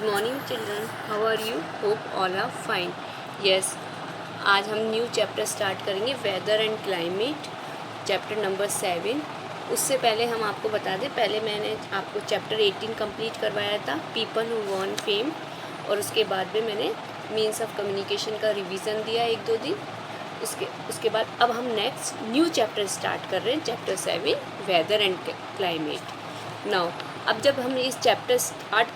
morning children, how are you? Hope all are fine. Yes, आज हम new chapter start करेंगे weather and climate, chapter number 7। उससे पहले हम आपको बता दें, पहले मैंने आपको चैप्टर 18 कंप्लीट करवाया था, पीपल हु वॉन फेम, और उसके बाद में मैंने मीन्स ऑफ कम्युनिकेशन का रिवीजन दिया 1-2 दिन। उसके बाद अब हम नेक्स्ट न्यू चैप्टर स्टार्ट कर रहे हैं, chapter 7 weather and climate. Now अब जब हम इस चैप्टर स्टार्ट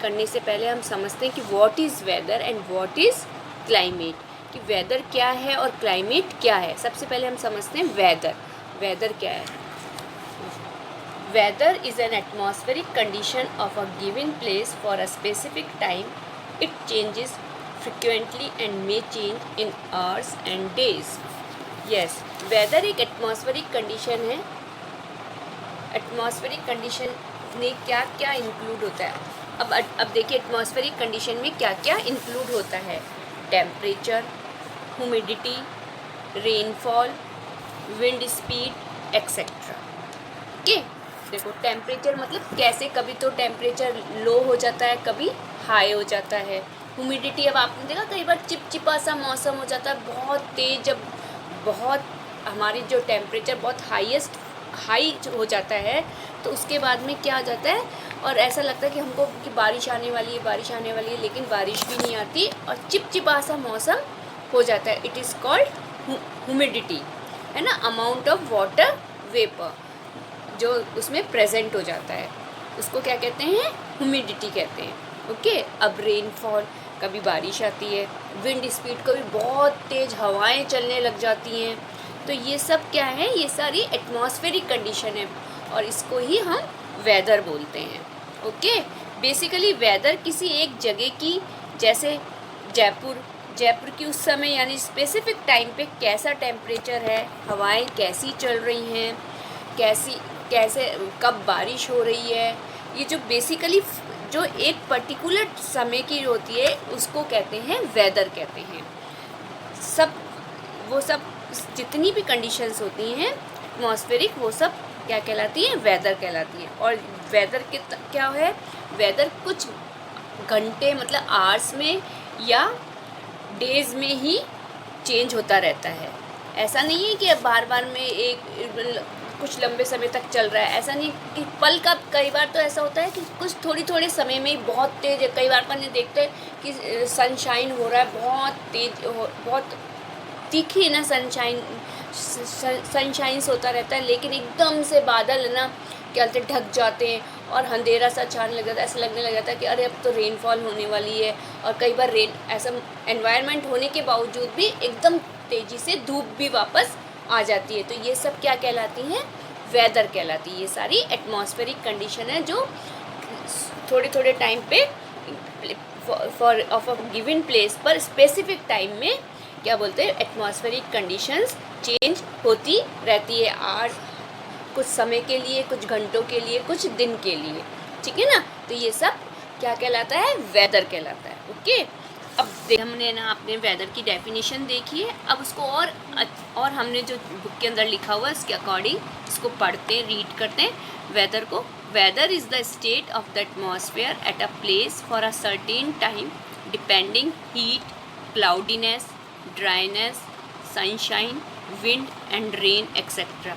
करने से पहले हम समझते हैं कि what is weather and what is climate, कि वेदर क्या है और क्लाइमेट क्या है। सबसे पहले हम समझते हैं वेदर क्या है। Weather is an atmospheric condition of a given place for a specific time. It changes frequently and may change in hours and days. Yes, weather एक एटमॉस्फेरिक कंडीशन है। एटमॉस्फेरिक कंडीशन में क्या क्या इंक्लूड होता है, अब देखिए एटमॉस्फेरिक कंडीशन में क्या क्या इंक्लूड होता है। Temperature, humidity, rainfall, wind speed etcetera. Okay, देखो टेम्परेचर मतलब कैसे, कभी तो टेम्परेचर लो हो जाता है, कभी हाई हो जाता है। ह्यूमिडिटी, अब आपने देखा कई बार चिपचिपा सा मौसम हो जाता है, बहुत तेज, जब बहुत हमारी जो टेम्परेचर बहुत हाई हो जाता है तो उसके बाद में क्या हो जाता है, और ऐसा लगता है कि हमको कि बारिश आने वाली है, लेकिन बारिश भी नहीं आती और चिपचिपा सा मौसम हो जाता है। इट इज़ कॉल्ड ह्यूमिडिटी, है ना, अमाउंट ऑफ वाटर वेपर जो उसमें प्रेजेंट हो जाता है, उसको क्या कहते हैं, ह्यूमिडिटी कहते हैं। ओके, अब रेनफॉल, कभी बारिश आती है, विंड स्पीड, कभी बहुत तेज़ हवाएं चलने लग जाती हैं। तो ये सब क्या है, ये सारी एटमॉस्फेरिक कंडीशन है और इसको ही हम वेदर बोलते हैं। ओके, बेसिकली वेदर किसी एक जगह की, जैसे जयपुर की उस समय यानी स्पेसिफिक टाइम पे कैसा टेम्परेचर है, हवाएं कैसी चल रही हैं, कैसे कब बारिश हो रही है, ये जो बेसिकली जो एक पर्टिकुलर समय की होती है उसको कहते हैं वेदर कहते हैं। वो सब जितनी भी कंडीशंस होती हैं एटमॉस्फेरिक, वो सब क्या कहलाती हैं, वेदर कहलाती हैं। और वेदर के क्या है, वेदर कुछ घंटे मतलब आवर्स में या डेज में ही चेंज होता रहता है। ऐसा नहीं है कि बार बार में एक कुछ लंबे समय तक चल रहा है, ऐसा नहीं कि पल का, कई बार तो ऐसा होता है कि कुछ थोड़े समय में ही बहुत तेज़ है। कई बार अपन देखते हैं कि सनशाइन हो रहा है, बहुत तीखी ना सनशाइन्स होता रहता है, लेकिन एकदम से बादल ना क्या बोलते ढक जाते हैं और अंधेरा सा छाने लग जाता है, ऐसा लगने लग जाता है कि अरे अब तो रेनफॉल होने वाली है। और कई बार ऐसा एनवायरनमेंट होने के बावजूद भी एकदम तेज़ी से धूप भी वापस आ जाती है। तो ये सब क्या कहलाती हैं, वेदर कहलाती है। ये सारी एटमॉस्फेरिक कंडीशन है जो थोड़े टाइम पे for of a given place पर स्पेसिफिक टाइम में क्या बोलते हैं, एटमॉस्फेरिक कंडीशंस चेंज होती रहती है, आज कुछ समय के लिए, कुछ घंटों के लिए, कुछ दिन के लिए, ठीक है ना। तो ये सब क्या कहलाता है, वेदर कहलाता है। ओके, अब हमने ना अपने वेदर की डेफिनेशन देखी है, अब उसको और हमने जो बुक के अंदर लिखा हुआ है उसके अकॉर्डिंग इसको पढ़ते हैं, रीड करते हैं वेदर को। Weather is the state of the atmosphere at a place for a certain time depending heat, cloudiness, dryness, sunshine, wind and rain etcetera,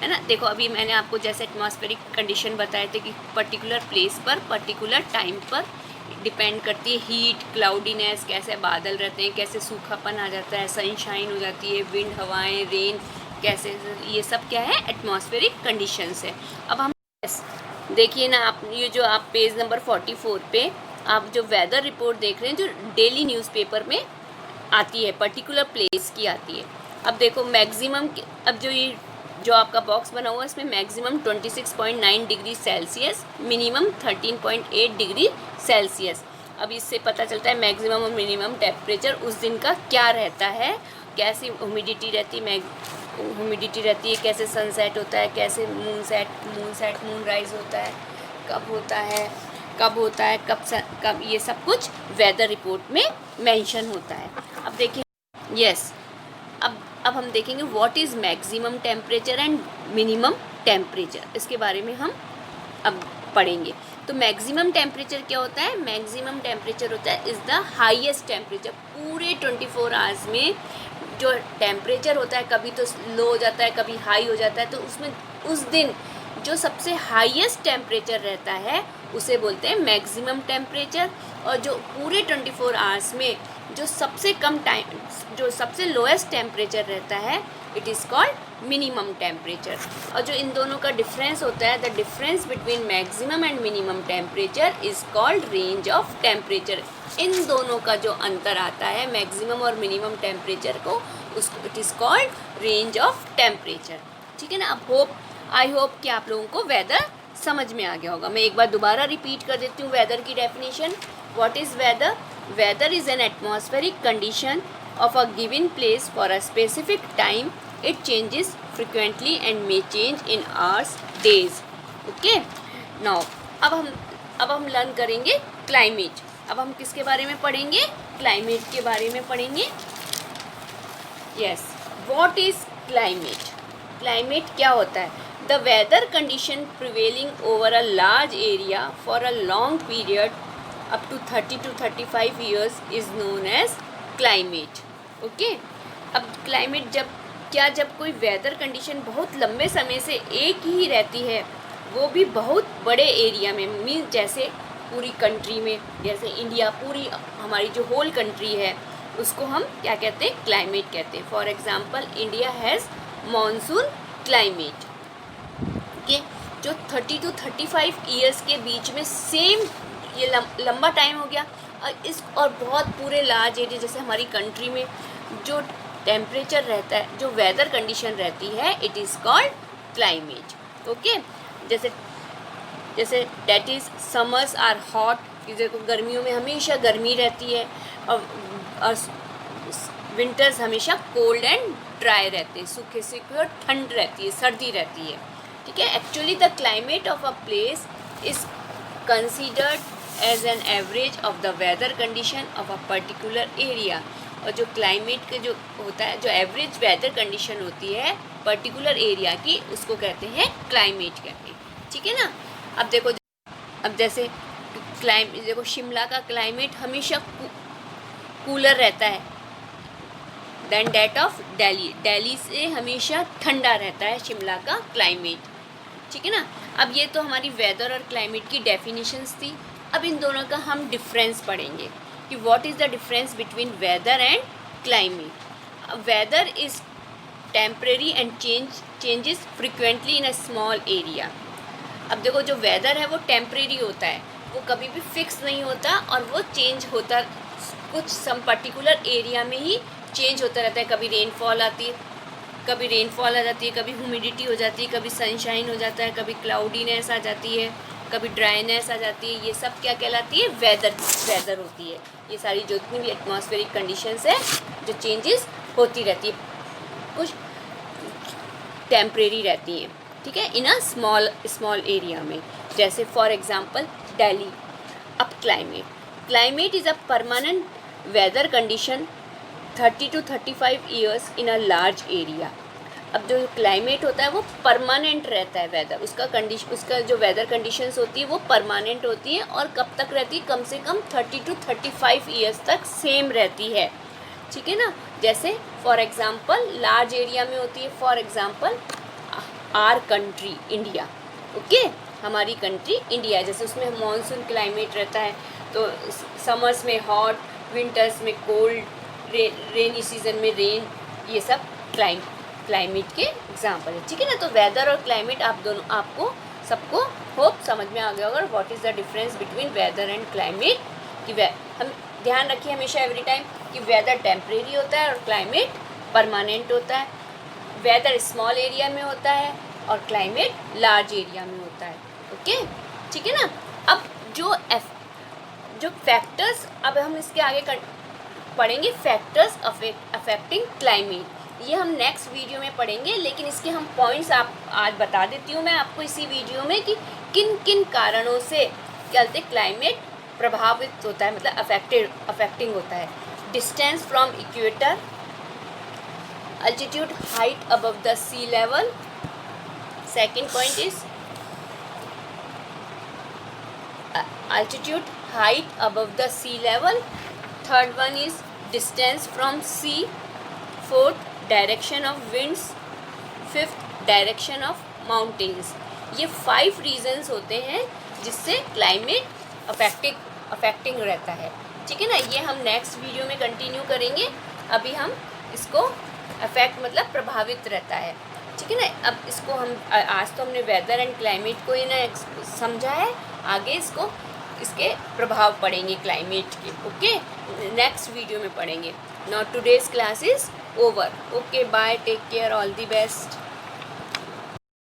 है ना। देखो अभी मैंने आपको जैसे एटमॉस्फेरिक कंडीशन बताए थे कि पर्टिकुलर प्लेस पर पर्टिकुलर टाइम पर डिपेंड करती है, हीट, क्लाउडीनेस, कैसे बादल रहते हैं, कैसे सूखापन आ जाता है, सनशाइन हो जाती है, विंड, हवाएं, रेन, कैसे, ये सब क्या है, एटमॉस्फेरिक कंडीशंस है। अब हम देखिए ना, आप ये जो आप पेज नंबर 44 पे आप जो वेदर रिपोर्ट देख रहे हैं, जो डेली न्यूज़पेपर में आती है, पर्टिकुलर प्लेस की आती है। अब देखो मैक्सिमम, अब जो आपका बॉक्स बना हुआ है इसमें maximum 26.9 degree Celsius, minimum 13.8 degree Celsius. अब इससे पता चलता है मैक्सिमम और मिनिमम टेम्परेचर उस दिन का क्या रहता है, कैसी ह्यूमिडिटी रहती है, कैसे सनसेट होता है, कैसे मून राइज होता है, कब ये सब कुछ वेदर रिपोर्ट में मेंशन होता है। अब देखिए, यस, अब हम देखेंगे what is maximum temperature and minimum temperature, इसके बारे में हम अब पढ़ेंगे। तो मैक्सिमम टेम्परेचर क्या होता है? मैक्सिमम टेम्परेचर होता है इज़ द हाईएस्ट टेम्परेचर। पूरे 24 आवर्स में जो टेम्परेचर होता है कभी तो लो हो जाता है, कभी हाई हो जाता है, तो उसमें उस दिन जो सबसे हाईएस्ट टेम्परेचर रहता है उसे बोलते हैं मैक्सिमम टेम्परेचर। और जो पूरे 24 आवर्स में जो सबसे कम टाइम, जो सबसे लोएस्ट टेम्परेचर रहता है, it is called minimum temperature. और जो इन दोनों का डिफरेंस होता है, the difference between maximum and minimum temperature is called range of temperature. इन दोनों का जो अंतर आता है मैक्सिमम और मिनिमम टेम्परेचर को, उसको it is called range of temperature. ठीक है ना। अब आई होप कि आप लोगों को वेदर समझ में आ गया होगा। मैं एक बार दोबारा रिपीट कर देती हूँ वेदर की definition. What is weather? Weather is an atmospheric condition of a given place for a specific time. It changes frequently and may change in hours, days. Okay. Now अब हम लर्न करेंगे climate. अब हम किसके बारे में पढ़ेंगे? क्लाइमेट के बारे में पढ़ेंगे। Yes, what is climate? Climate क्या होता है? The weather condition prevailing over a large area for a long period up to 30 to 35 years is known as climate. Okay. अब क्लाइमेट जब कोई वेदर कंडीशन बहुत लंबे समय से एक ही रहती है, वो भी बहुत बड़े एरिया में, मीन जैसे पूरी कंट्री में, जैसे इंडिया पूरी हमारी जो होल कंट्री है उसको हम क्या कहते हैं? क्लाइमेट कहते हैं। For example India has monsoon climate. Okay. जो 30 to 35 ईयर्स के बीच में सेम ये लंबा टाइम हो गया। और बहुत पूरे लार्ज एरिया जैसे हमारी कंट्री में जो टेम्परेचर रहता है, जो वेदर कंडीशन रहती है, it is called climate. Okay. जैसे that is summers are hot, देखो गर्मियों में हमेशा गर्मी रहती है, और विंटर्स हमेशा कोल्ड एंड ड्राई रहते हैं, सूखे सूखे, और ठंड रहती है, सर्दी रहती है। ठीक है। Actually the climate of a place is considered as an average of the weather condition of a particular area. और जो क्लाइमेट के जो होता है, जो एवरेज वेदर कंडीशन होती है पर्टिकुलर एरिया की, उसको कहते हैं क्लाइमेट कहते हैं। ठीक है ना। अब देखो, अब जैसे देखो शिमला का क्लाइमेट हमेशा कूलर रहता है then that of Delhi. Delhi से हमेशा ठंडा रहता है शिमला का क्लाइमेट। ठीक है ना। अब ये तो हमारी वेदर और क्लाइमेट की डेफिनेशंस थी। अब इन दोनों का हम डिफरेंस पढ़ेंगे कि what is the difference between weather and climate. Weather is temporary and changes frequently in a small area. अब देखो जो वेदर है वो टेम्परेरी होता है, वो कभी भी फिक्स नहीं होता, और वो चेंज होता कुछ सम पर्टिकुलर एरिया में ही चेंज होता रहता है। कभी रेनफॉल आती है, कभी रेनफॉल आ जाती है, कभी ह्यूमिडिटी हो जाती है, कभी सनशाइन हो जाता है, कभी क्लाउडीनेस आ जाती है, कभी ड्राइनेस आ जाती है। ये सब क्या कहलाती है? वेदर होती है। ये सारी जितनी भी एटमॉस्फेरिक कंडीशंस है जो चेंजेस होती रहती है, कुछ टेम्परेरी रहती हैं। ठीक है। इन अ स्मॉल एरिया में, जैसे फॉर एग्जांपल दिल्ली। अब climate is a permanent weather condition 30 to 35 years in a large area. अब जो क्लाइमेट होता है वो परमानेंट रहता है वेदर, उसका जो वेदर कंडीशंस होती है वो परमानेंट होती है, और कब तक रहती है? कम से कम 30 to 35 ईयर्स तक सेम रहती है। ठीक है ना। जैसे फॉर एग्जांपल लार्ज एरिया में होती है, for example our country India. Okay. हमारी कंट्री इंडिया है, जैसे उसमें मॉनसून क्लाइमेट रहता है, तो समर्स में हॉट, विंटर्स में कोल्ड, रेनी सीजन में रेन, ये सब क्लाइमेट के एग्जाम्पल है। ठीक है ना। तो वेदर और क्लाइमेट आपको सबको होप समझ में आ गया होगा। What is the difference between weather and climate, कि हम ध्यान रखिए हमेशा एवरी टाइम कि वेदर टेम्परेरी होता है और क्लाइमेट परमानेंट होता है। वेदर स्मॉल एरिया में होता है और क्लाइमेट लार्ज एरिया में होता है। ओके। ठीक है ना। अब जो फैक्टर्स, अब हम इसके आगे पढ़ेंगे फैक्टर्स अफेक्टिंग क्लाइमेट। ये हम नेक्स्ट वीडियो में पढ़ेंगे, लेकिन इसके हम पॉइंट्स आज बता देती हूँ मैं आपको इसी वीडियो में कि किन किन कारणों से क्या बोलते हैं क्लाइमेट प्रभावित होता है, मतलब अफेक्टिंग होता है। Distance from equator, altitude height above the sea level. Second point is altitude, height above the sea level. Third one is distance from sea. Fourth, direction of winds. Fifth, direction of mountains. ये 5 regions होते हैं जिससे climate affecting रहता है. ठीक है ना. ये हम नेक्स्ट वीडियो में कंटिन्यू करेंगे. अभी हम इसको अफेक्ट मतलब प्रभावित रहता है. ठीक है ना. अब इसको हम आज तो हमने वेदर एंड क्लाइमेट को ही ना समझा है. आगे इसके प्रभाव पड़ेंगे क्लाइमेट के. ओके, नेक्स्ट वीडियो में पढ़ेंगे. Now today's class is over. Okay, bye, take care, all the best.